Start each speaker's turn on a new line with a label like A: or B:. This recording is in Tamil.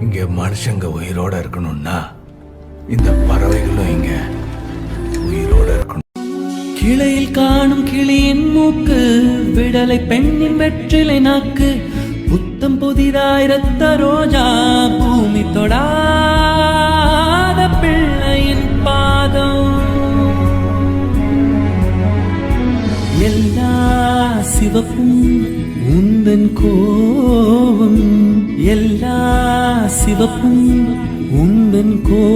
A: இங்க மனுஷங்க உயிரோட இருக்கணும்னா இந்த பறவைகளும் இங்க உயிரோட இருக்கணும்.
B: கிளையில் காணும் கிளியின் மூக்கு, விடலை பெண்ணின் வெற்றிலை நாக்கு, புத்தம் புதிதாய் இரத்த ரோஜா, பூமி தொடாத பிள்ளையின் பாதம். எல்லா சிவப்பும் உந்தன் கோபம், எல்லா சிவப்பும் உந்தன் கோபம்.